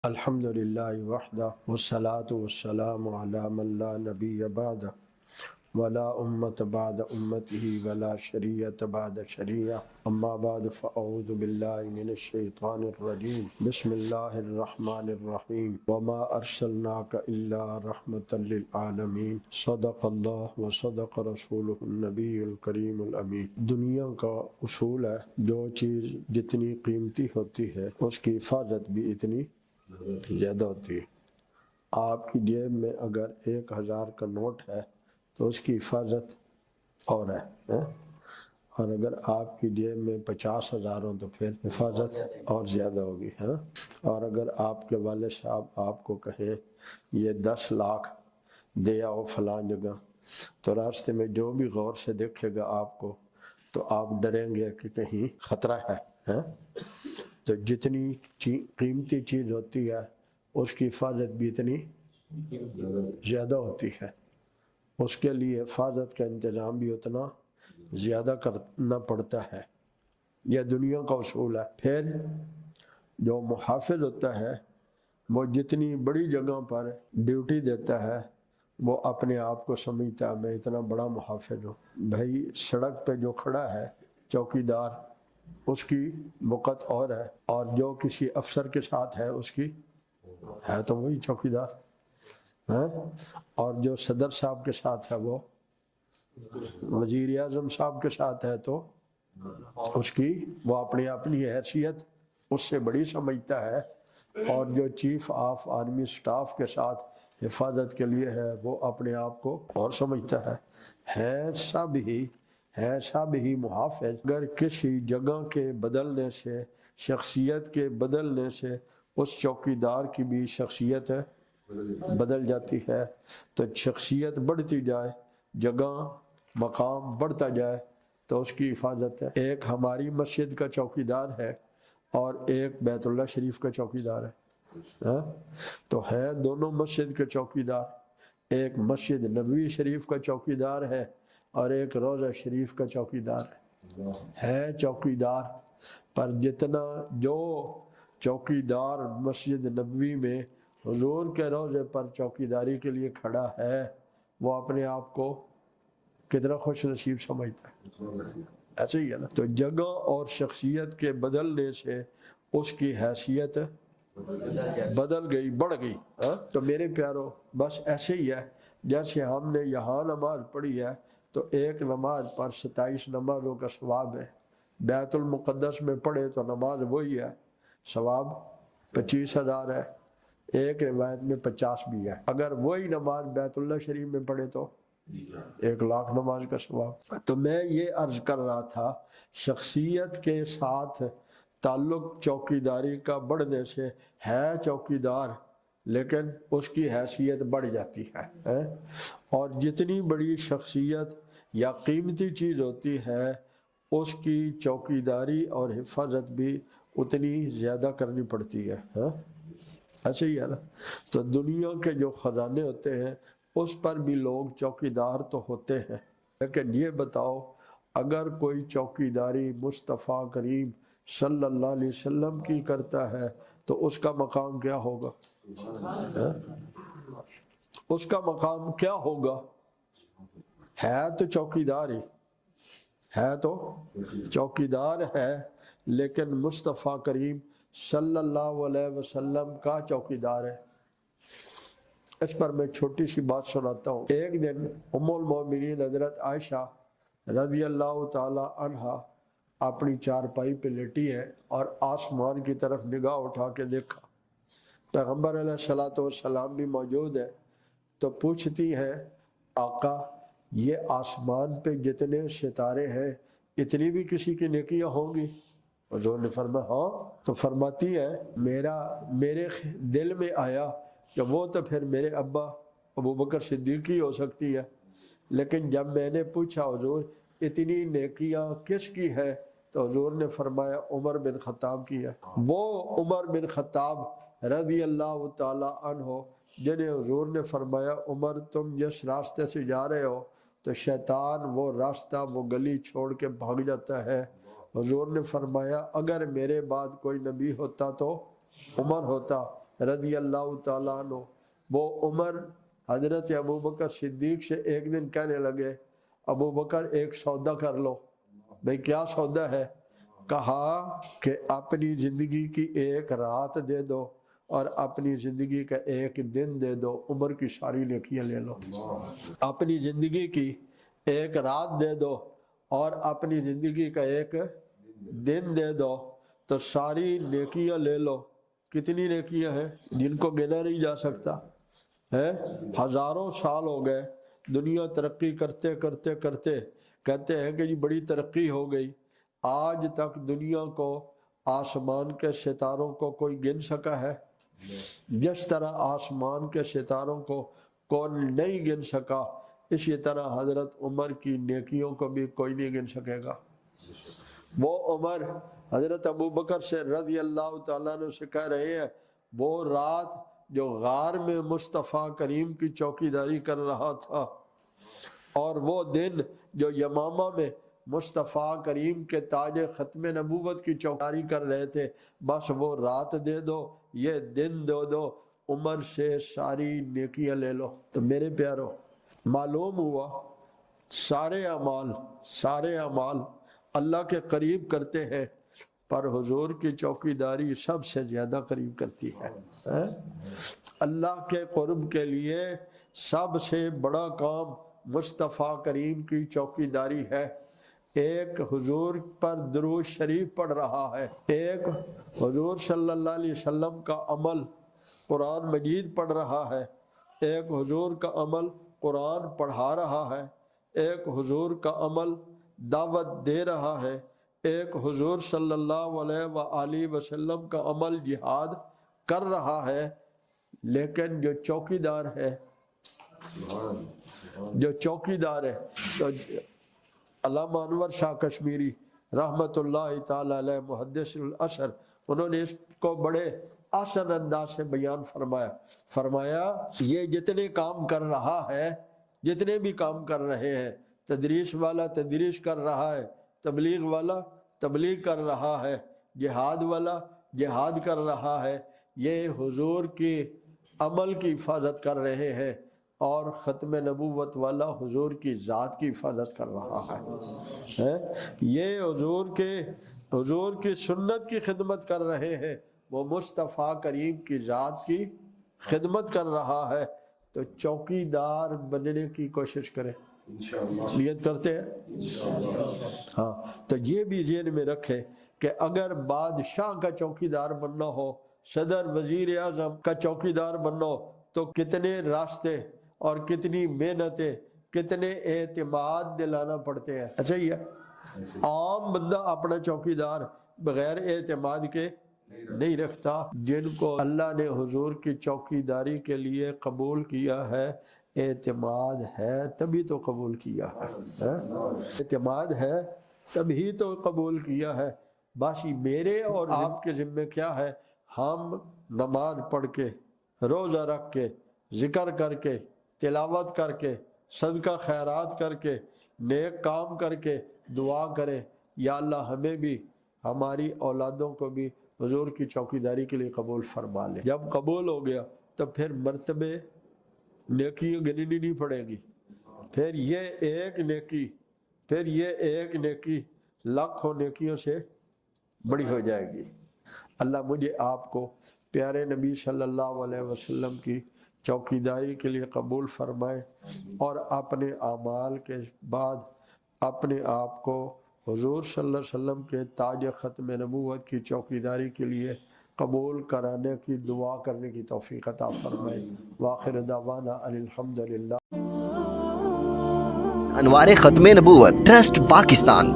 الحمدللہ وحدہ والصلاة والسلام علی من لا نبی بعدہ ولا امت بعد امتہ ولا شریعت بعد شریعہ اما بعد فاعوذ باللہ من الشیطان الرجیم بسم اللہ الرحمن الرحیم وما ارسلناک الا رحمتا للعالمین صدق اللہ وصدق رسولہ النبی الکریم الامین۔ دنیا کا اصول ہے جو چیز جتنی قیمتی ہوتی ہے اس کی حفاظت بھی اتنی زیادہ ہوتی ہے۔ آپ کی جیب میں اگر 1000 کا نوٹ ہے تو اس کی حفاظت اور ہے، اور اگر آپ کی جیب میں 50,000 ہوں تو پھر حفاظت اور زیادہ ہوگی۔ اور اگر آپ کے والد صاحب آپ کو کہیں یہ 10 لاکھ دے آؤ فلاں جگہ، تو راستے میں جو بھی غور سے دیکھے گا آپ کو تو آپ ڈریں گے کہ کہیں خطرہ ہے۔ تو جتنی قیمتی چیز ہوتی ہے اس کی حفاظت بھی اتنی زیادہ ہوتی ہے، اس کے لیے حفاظت کا انتظام بھی اتنا زیادہ کرنا پڑتا ہے۔ یہ دنیا کا اصول ہے۔ پھر جو محافظ ہوتا ہے وہ جتنی بڑی جگہ پر ڈیوٹی دیتا ہے وہ اپنے آپ کو سمجھتا ہے میں اتنا بڑا محافظ ہوں۔ بھائی سڑک پہ جو کھڑا ہے چوکیدار، اس کی وقت اور ہے، اور جو کسی افسر کے ساتھ ہے اس کی ہے تو وہی چوکیدار ہے، اور جو صدر صاحب کے ساتھ ہے وہ وزیر اعظم صاحب کے ساتھ ہے تو اس کی وہ اپنی حیثیت اس سے بڑی سمجھتا ہے، اور جو چیف آف آرمی سٹاف کے ساتھ حفاظت کے لیے ہے وہ اپنے آپ کو اور سمجھتا ہے سب ہی محافظ۔ اگر کسی جگہ کے بدلنے سے، شخصیت کے بدلنے سے اس چوکیدار کی بھی شخصیت بدل جاتی ہے، تو شخصیت بڑھتی جائے، جگہ مقام بڑھتا جائے تو اس کی حفاظت ہے۔ ایک ہماری مسجد کا چوکیدار ہے اور ایک بیت اللہ شریف کا چوکیدار ہے، تو ہے دونوں مسجد کے چوکیدار۔ ایک مسجد نبوی شریف کا چوکیدار ہے اور ایک روضہ شریف کا چوکیدار ہے چوکیدار، پر جتنا جو چوکیدار مسجد نبوی میں حضور کے روضے پر چوکیداری کے لیے کھڑا ہے وہ اپنے آپ کو کتنا خوش نصیب سمجھتا ہے، ایسے ہی ہے نا۔ تو جگہ اور شخصیت کے بدلنے سے اس کی حیثیت بدل گئی، بڑھ گئی۔ تو میرے پیارو بس ایسے ہی ہے، جیسے ہم نے یہاں نماز پڑھی ہے تو ایک نماز پر 27 نمازوں کا ثواب ہے، بیت المقدس میں پڑھے تو نماز وہی ہے، ثواب 25,000 ہے، ایک روایت میں 50 بھی ہے۔ اگر وہی نماز بیت اللہ شریف میں پڑھے تو 1,00,000 نماز کا ثواب۔ تو میں یہ عرض کر رہا تھا، شخصیت کے ساتھ تعلق چوکیداری کا بڑھنے سے ہے چوکیدار لیکن اس کی حیثیت بڑھ جاتی ہے، اور جتنی بڑی شخصیت یا قیمتی چیز ہوتی ہے اس کی چوکیداری اور حفاظت بھی اتنی زیادہ کرنی پڑتی ہے، ایسے ہی ہے نا۔ تو دنیا کے جو خزانے ہوتے ہیں اس پر بھی لوگ چوکیدار تو ہوتے ہیں، لیکن یہ بتاؤ اگر کوئی چوکیداری مصطفیٰ کریم صلی اللہ علیہ وسلم کی کرتا ہے تو اس کا مقام کیا ہوگا؟ اس کا مقام کیا ہوگا؟ ہے تو چوکیدار ہی ہے، تو چوکیدار ہے، لیکن مصطفیٰ کریم صلی اللہ علیہ وسلم کا چوکیدار ہے۔ اس پر میں چھوٹی سی بات سناتا ہوں۔ ایک دن ام المومنین حضرت عائشہ رضی اللہ تعالی عنہا اپنی چارپائی پہ لیٹی ہے اور آسمان کی طرف نگاہ اٹھا کے دیکھا، پیغمبر علیہ الصلوۃ والسلام بھی موجود ہے، تو پوچھتی ہے آقا یہ آسمان پہ جتنے ستارے ہیں اتنی بھی کسی کی نیکیاں ہوں گی؟ حضور نے فرمایا ہاں، تو فرماتی ہے میرے دل میں آیا کہ وہ تو پھر میرے ابا ابو بکر صدیق ہی ہو سکتی ہے، لیکن جب میں نے پوچھا حضور اتنی نیکیاں کس کی ہے تو حضور نے فرمایا عمر بن خطاب کی ہے۔ وہ عمر بن خطاب رضی اللہ تعالی عنہ جنہیں حضور نے فرمایا عمر تم جس راستے سے جا رہے ہو تو شیطان وہ راستہ وہ گلی چھوڑ کے بھاگ جاتا ہے، حضور نے فرمایا اگر میرے بعد کوئی نبی ہوتا تو عمر ہوتا، رضی اللہ تعالیٰ عنہ وہ عمر حضرت ابو بکر صدیق سے ایک دن کہنے لگے ابو بکر ایک سودا کر لو. بھئی کیا سودا ہے؟ کہا کہ اپنی زندگی کی ایک رات دے دو اور اپنی زندگی کا ایک دن دے دو، عمر کی ساری نیکیاں لے لو. اپنی زندگی کی ایک رات دے دو اور اپنی زندگی کا ایک دن دے دو تو ساری نیکیاں لے لو. کتنی نیکیاں ہیں جن کو گنا نہیں جا سکتا ہے. ہزاروں سال ہو گئے دنیا ترقی کرتے کرتے کرتے کہتے ہیں کہ جی بڑی ترقی ہو گئی. آج تک دنیا کو آسمان کے ستاروں کو کوئی گن سکا ہے؟ جس طرح آسمان کے ستاروں کو کون نہیں گن سکا، اسی طرح حضرت عمر کی نیکیوں کو بھی کوئی نہیں گن سکے گا. وہ عمر حضرت ابو بکر سے رضی اللہ تعالیٰ عنہ سے کہہ رہے ہیں وہ رات جو غار میں مصطفیٰ کریم کی چوکیداری کر رہا تھا اور وہ دن جو یمامہ میں مصطفیٰ کریم کے تاج ختم نبوت کی چوکیداری کر رہے تھے، بس وہ رات دے دو، یہ دن دے دو، عمر سے ساری نیکیاں لے لو. تو میرے پیارو معلوم ہوا سارے اعمال اللہ کے قریب کرتے ہیں پر حضور کی چوکیداری سب سے زیادہ قریب کرتی ہے. اللہ کے قرب کے لیے سب سے بڑا کام مصطفیٰ کریم کی چوکیداری ہے. ایک حضور پر درود شریف پڑھ رہا ہے، ایک حضور صلی اللہ علیہ وسلم کا عمل قرآن مجید پڑھ رہا ہے، ایک حضور کا عمل قرآن پڑھا رہا ہے، ایک حضور کا عمل دعوت دے رہا ہے، ایک حضور صلی اللہ علیہ وآلہ وسلم کا عمل جہاد کر رہا ہے. لیکن جو چوکیدار ہے تو علامہ انور شاہ کشمیری رحمت اللہ تعالی علیہ محدث العصر، انہوں نے اس کو بڑے آسان انداز سے بیان فرمایا یہ جتنے کام کر رہا ہے، جتنے بھی کام کر رہے ہیں، تدریس والا تدریس کر رہا ہے، تبلیغ والا تبلیغ کر رہا ہے، جہاد والا جہاد کر رہا ہے، یہ حضور کی عمل کی حفاظت کر رہے ہیں اور ختم نبوت والا حضور کی ذات کی حفاظت کر رہا ہے. یہ حضور کی سنت کی خدمت کر رہے ہیں، وہ مصطفیٰ کریم کی ذات کی خدمت کر رہا ہے. تو چوکیدار بننے کی کوشش کریں، نیت کرتے ہیں. ہاں تو یہ بھی ذہن میں رکھے کہ اگر بادشاہ کا چوکیدار بننا ہو، صدر وزیر اعظم کا چوکیدار بننا ہو تو کتنے راستے اور کتنی محنتیں، کتنے اعتماد دلانا پڑتے ہیں. اچھا ہی ہے عام بندہ اپنا چوکیدار بغیر اعتماد کے نہیں رکھتا. جن کو اللہ نے حضور کی چوکیداری کے لیے قبول کیا ہے، اعتماد ہے تبھی تو قبول کیا ہے، اعتماد ہے تبھی تو قبول کیا ہے. باقی میرے اور آپ کے ذمہ کیا ہے؟ ہم نماز پڑھ کے، روزہ رکھ کے، ذکر کر کے، تلاوت کر کے، صدقہ خیرات کر کے، نیک کام کر کے دعا کریں یا اللہ ہمیں بھی ہماری اولادوں کو بھی حضور کی چوکیداری کے لیے قبول فرما لے. جب قبول ہو گیا تو پھر مرتبے نیکی گننی نہیں پڑے گی، پھر یہ ایک نیکی لاکھوں نیکیوں سے بڑی ہو جائے گی. اللہ مجھے آپ کو پیارے نبی صلی اللہ علیہ وسلم کی چوکیداری کے لیے قبول فرمائے اور اپنے اعمال کے بعد اپنے آپ کو حضور صلی اللہ علیہ وسلم کے تاج ختم نبوت کی چوکیداری کے لیے قبول کرانے کی دعا کرنے کی توفیق عطا فرمائے. وآخر دعوانا الحمدللہ. انوار ختم نبوت ٹرسٹ پاکستان.